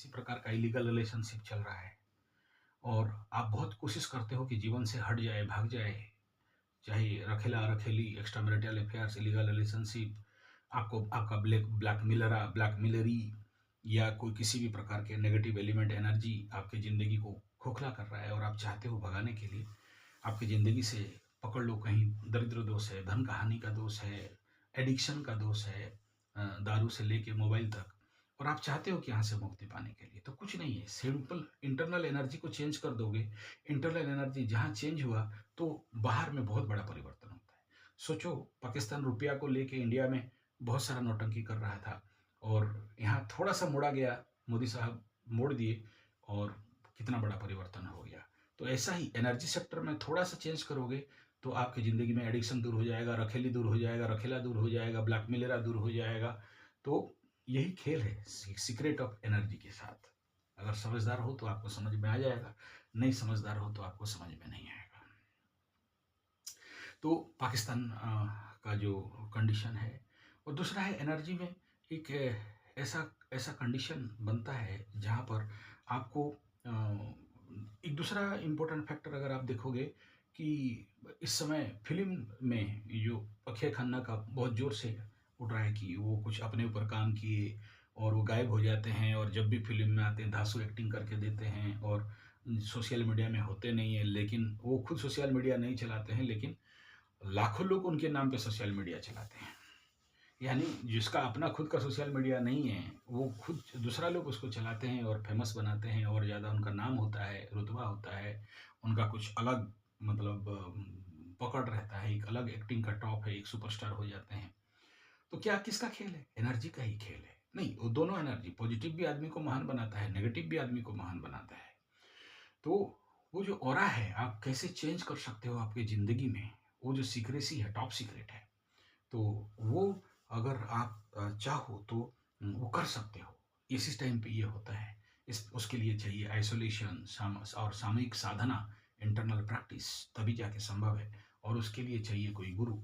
किसी प्रकार का इलीगल रिलेशनशिप चल रहा है और आप बहुत कोशिश करते हो कि जीवन से हट जाए, भाग जाए, चाहे रखेला-रखेली, extra marital affairs, illegal relationship, आपको आपका ब्लैकमेलरी या कोई किसी भी प्रकार के नेगेटिव एलिमेंट एनर्जी आपकी ज़िंदगी को खोखला कर रहा है और आप चाहते हो भगाने के लिए, आपकी ज़िंदगी से पकड़ लो कहीं दरिद्र दोष है, धन का हानि का दोष है, एडिक्शन का दोष है, दारू से लेके मोबाइल तक और आप चाहते हो कि यहाँ से मुक्ति पाने के लिए, तो कुछ नहीं है, सिंपल इंटरनल एनर्जी को चेंज कर दोगे। इंटरनल एनर्जी जहाँ चेंज हुआ, तो बाहर में बहुत बड़ा परिवर्तन होता है। सोचो, पाकिस्तान रुपया को लेके इंडिया में बहुत सारा नौटंकी कर रहा था और यहाँ थोड़ा-सा मोड़ा गया, मोदी साहब मोड़ दिए और कितना बड़ा परिवर्तन हो गया। तो ऐसा ही एनर्जी सेक्टर में थोड़ा-सा चेंज करोगे, तो आपकी ज़िंदगी में एडिक्शन दूर हो जाएगा, रखेली दूर हो जाएगा, रखेला दूर हो जाएगा, ब्लैकमेलरा दूर हो जाएगा। तो यही खेल है सीक्रेट ऑफ एनर्जी के साथ। अगर समझदार हो तो आपको समझ में आ जाएगा, नहीं समझदार हो तो आपको समझ में नहीं आएगा। तो पाकिस्तान का जो कंडीशन है और दूसरा है एनर्जी में एक ऐसा ऐसा कंडीशन बनता है जहाँ पर आपको एक दूसरा इम्पोर्टेंट फैक्टर अगर आप देखोगे कि इस समय फिल्म में जो अक्षय खन्ना का बहुत ज़ोर से उठ रहा है कि वो कुछ अपने ऊपर काम किए और वो गायब हो जाते हैं और जब भी फिल्म में आते हैं धांसू एक्टिंग करके देते हैं और सोशल मीडिया में होते नहीं हैं, लेकिन वो खुद सोशल मीडिया नहीं चलाते हैं, लेकिन लाखों लोग उनके नाम पे सोशल मीडिया चलाते हैं। यानी जिसका अपना खुद का सोशल मीडिया नहीं है, वो खुद दूसरा लोग उसको चलाते हैं और फेमस बनाते हैं और ज़्यादा उनका नाम होता है, रुतबा होता है, उनका कुछ अलग मतलब पकड़ रहता है, एक अलग एक्टिंग का टॉप है, एक सुपरस्टार हो जाते हैं। तो क्या किसका खेल है? एनर्जी का ही खेल है। नहीं, वो दोनों एनर्जी पॉजिटिव भी आदमी को महान बनाता है, नेगेटिव भी आदमी को महान बनाता है। तो वो जो ऑरा है, आप कैसे चेंज कर सकते हो आपकी ज़िंदगी में, वो जो सीक्रेसी है, टॉप सीक्रेट है। तो वो अगर आप चाहो तो वो कर सकते हो। इस टाइम पे ये होता है। इस उसके लिए चाहिए आइसोलेशन और सामूहिक साधना, इंटरनल प्रैक्टिस, तभी जाके संभव है और उसके लिए चाहिए कोई गुरु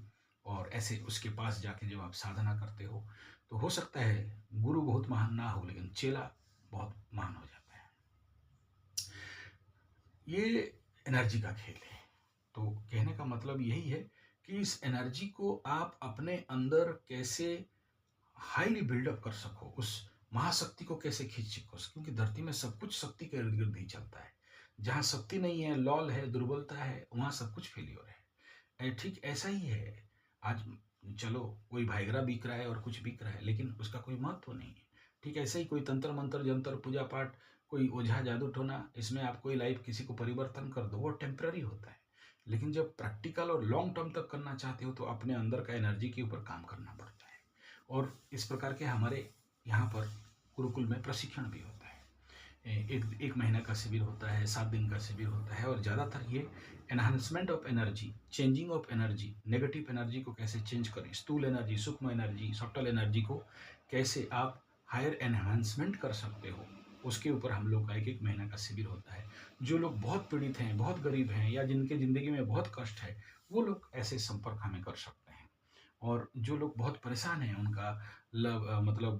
और ऐसे उसके पास जाके जब आप साधना करते हो, तो हो सकता है गुरु बहुत महान ना हो लेकिन चेला बहुत महान हो जाता है। ये एनर्जी का खेल है। तो कहने का मतलब यही है कि इस एनर्जी को आप अपने अंदर कैसे हाईली बिल्डअप कर सको, उस महाशक्ति को कैसे खींच सको, क्योंकि धरती में सब कुछ शक्ति के इर्द गिर्द ही चलता है। जहाँ शक्ति नहीं है, लॉल है, दुर्बलता है, वहाँ सब कुछ फेल्योर है। ठीक ऐसा ही है। आज चलो कोई भाइगरा बिक रहा है और कुछ बिक रहा है, लेकिन उसका कोई महत्व नहीं है। ठीक ऐसे ही कोई तंत्र मंत्र जंतर पूजा पाठ, कोई ओझा जादू टोना, इसमें आप कोई लाइफ किसी को परिवर्तन कर दो, वो टेम्पररी होता है। लेकिन जब प्रैक्टिकल और लॉन्ग टर्म तक करना चाहते हो तो अपने अंदर का एनर्जी के ऊपर काम करना पड़ता है। और इस प्रकार के हमारे यहाँ पर गुरुकुल में प्रशिक्षण भी होता है। एक एक महीना का शिविर होता है, 7 दिन का शिविर होता है और ज़्यादातर ये enhancement of energy, changing of energy, negative energy को कैसे चेंज करें, स्थूल एनर्जी, सूक्ष्म एनर्जी, सब्टल एनर्जी को कैसे आप हायर एनहांसमेंट कर सकते हो, उसके ऊपर हम लोग का एक महीना का शिविर होता है। जो लोग बहुत पीड़ित हैं, बहुत गरीब हैं या जिनके ज़िंदगी में बहुत कष्ट है, वो लोग ऐसे संपर्क हमें कर सकते हैं। और जो लोग बहुत परेशान हैं, उनका मतलब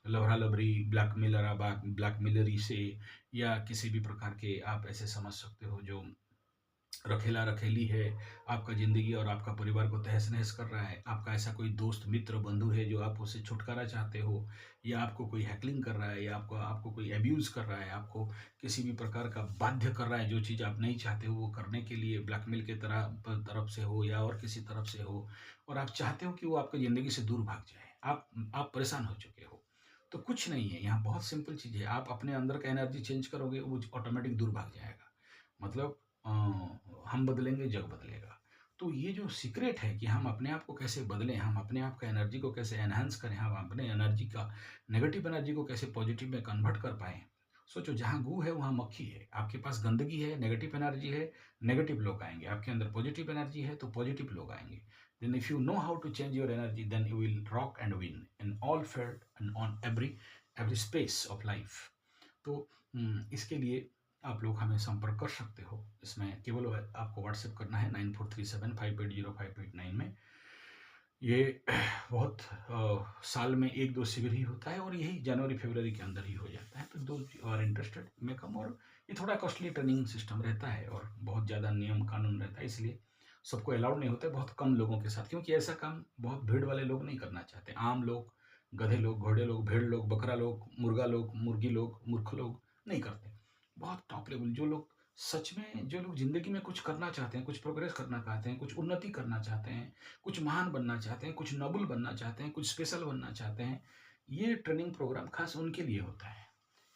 लवरा-लवरी, ब्लैकमेलरी से या किसी भी प्रकार के आप ऐसे समझ सकते हो जो रखेला-रखेली है, आपका ज़िंदगी और आपका परिवार को तहस-नहस कर रहा है। आपका ऐसा कोई दोस्त, मित्र, बंधु है जो आप उससे छुटकारा चाहते हो या आपको कोई हैकलिंग कर रहा है या आपको आपको कोई अब्यूज़ कर रहा है, आपको किसी भी प्रकार का बाध्य कर रहा है, जो चीज़ आप नहीं चाहते हो वो करने के लिए ब्लैकमेल के तरफ से हो या और किसी तरफ से हो और आप चाहते हो कि वो आपकी ज़िंदगी से दूर भाग जाए। आप परेशान हो चुके हो। तो कुछ नहीं है, यहाँ बहुत सिंपल चीज़ है, आप अपने अंदर का एनर्जी चेंज करोगे, वो ऑटोमेटिक दूर भाग जाएगा। मतलब हम बदलेंगे, जग बदलेगा। तो ये जो सीक्रेट है कि हम अपने आप को कैसे बदलें, हम अपने आप का एनर्जी को कैसे एनहांस करें, हम अपने एनर्जी का नेगेटिव एनर्जी को कैसे पॉजिटिव में कन्वर्ट कर पाएँ। सोचो, जहाँ गू है वहाँ मक्खी है, आपके पास गंदगी है, नेगेटिव एनर्जी है, नेगेटिव लोग आएँगे, आपके अंदर पॉजिटिव एनर्जी है तो पॉजिटिव लोग आएँगे। Then if you know how to change your energy then you will rock and win in all field and on every space of life. तो इसके लिए आप लोग हमें संपर्क कर सकते हो। इसमें केवल आपको व्हाट्सएप करना है 9437580589 में, ये बहुत साल में 1-2 शिविर ही होता है और यही जनवरी-फरवरी के अंदर ही हो जाता है। तो दोज़ हू आर इंटरेस्टेड मे कम। और ये थोड़ा कॉस्टली ट्रेनिंग सिस्टम रहता है और बहुत ज़्यादा नियम कानून रहता है, इसलिए सबको अलाउड नहीं होता है, बहुत कम लोगों के साथ, क्योंकि ऐसा काम बहुत भीड़ वाले लोग नहीं करना चाहते। आम लोग, गधे लोग, घोड़े लोग, भेड़ लोग, बकरा लोग, मुर्गा लोग, मुर्गी लोग, मूर्ख लोग नहीं करते। बहुत टॉप लेवल जो लोग, सच में जो लोग ज़िंदगी में कुछ करना चाहते हैं, कुछ प्रोग्रेस करना चाहते हैं, कुछ उन्नति करना चाहते हैं, कुछ महान बनना चाहते हैं, कुछ नोबल बनना चाहते हैं, कुछ स्पेशल बनना चाहते हैं, ये ट्रेनिंग प्रोग्राम खास उनके लिए होता है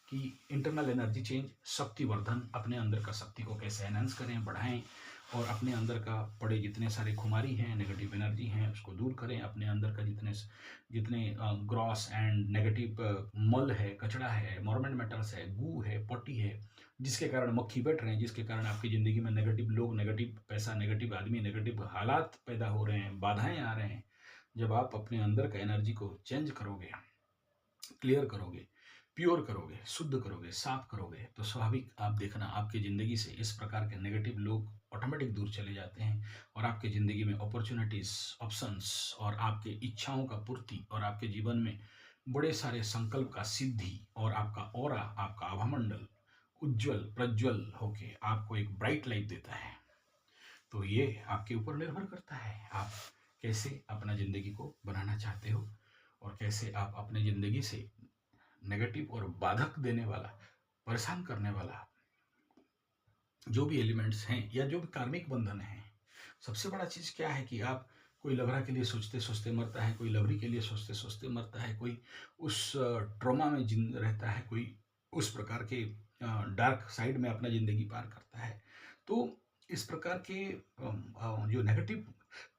कि इंटरनल एनर्जी चेंज, शक्ति वर्धन, अपने अंदर का शक्ति को कैसे एनहांस करें, बढ़ाएं, और अपने अंदर का पड़े जितने सारे खुमारी हैं, नेगेटिव एनर्जी हैं, उसको दूर करें। अपने अंदर का जितने जितने ग्रॉस एंड नेगेटिव मल है, कचरा है, मॉर्मेंट मेटल्स है, गू है, पॉटी है, जिसके कारण मक्खी बैठ रहे हैं, जिसके कारण आपकी ज़िंदगी में नेगेटिव लोग, नेगेटिव पैसा, नेगेटिव आदमी, नेगेटिव हालात पैदा हो रहे हैं, बाधाएं आ रहे हैं। जब आप अपने अंदर का एनर्जी को चेंज करोगे, क्लियर करोगे, प्योर करोगे, शुद्ध करोगे, साफ करोगे, तो स्वाभाविक आप देखना आपकी ज़िंदगी से इस प्रकार के नेगेटिव लोग ऑटोमेटिक दूर चले जाते हैं और आपकी ज़िंदगी में अपॉर्चुनिटीज़, ऑप्शंस और आपके इच्छाओं का पूर्ति और आपके जीवन में बड़े सारे संकल्प का सिद्धि और आपका ऑरा, आपका आभामंडल उज्ज्वल प्रज्वल होके आपको एक ब्राइट लाइट देता है। तो ये आपके ऊपर निर्भर करता है, आप कैसे अपना ज़िंदगी को बनाना चाहते हो और कैसे आप अपने ज़िंदगी से नेगेटिव और बाधक देने वाला, परेशान करने वाला जो भी एलिमेंट्स हैं या जो भी कार्मिक बंधन हैं। सबसे बड़ा चीज़ क्या है कि आप, कोई लबरा के लिए सोचते सोचते मरता है, कोई लवरी के लिए सोचते सोचते मरता है, कोई उस ट्रॉमा में जिन रहता है, कोई उस प्रकार के डार्क साइड में अपना ज़िंदगी पार करता है। तो इस प्रकार के जो नेगेटिव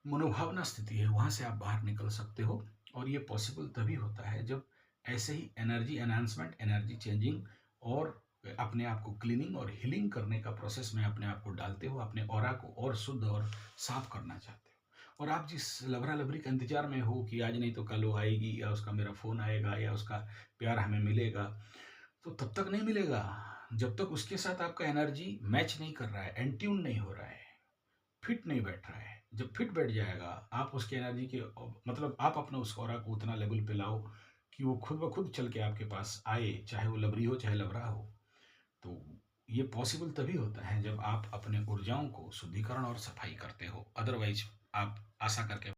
मनोभावना स्थिति है, वहाँ से आप बाहर निकल सकते हो। और ये पॉसिबल तभी होता है जब ऐसे ही एनर्जी एनहांसमेंट, एनर्जी चेंजिंग और अपने आप को क्लीनिंग और हीलिंग करने का प्रोसेस में अपने आप को डालते हो, अपने ऑरा को और शुद्ध और साफ करना चाहते हो। और आप जिस लवरा लवरी के इंतजार में हो कि आज नहीं तो कल वो आएगी, या उसका मेरा फ़ोन आएगा, या उसका प्यार हमें मिलेगा, तो तब तक नहीं मिलेगा जब तक उसके साथ आपका एनर्जी मैच नहीं कर रहा है, एंट्यून नहीं हो रहा है, फिट नहीं बैठ रहा है। जब फिट बैठ जाएगा, आप उसकी एनर्जी के, मतलब आप अपना उस ऑरा को उतना लेवल पे लाओ कि वो खुद ब खुद चल के आपके पास आए, चाहे वो लवरी हो चाहे लवरा हो। तो ये पॉसिबल तभी होता है जब आप अपने ऊर्जाओं को शुद्धिकरण और सफाई करते हो। अदरवाइज आप आशा करके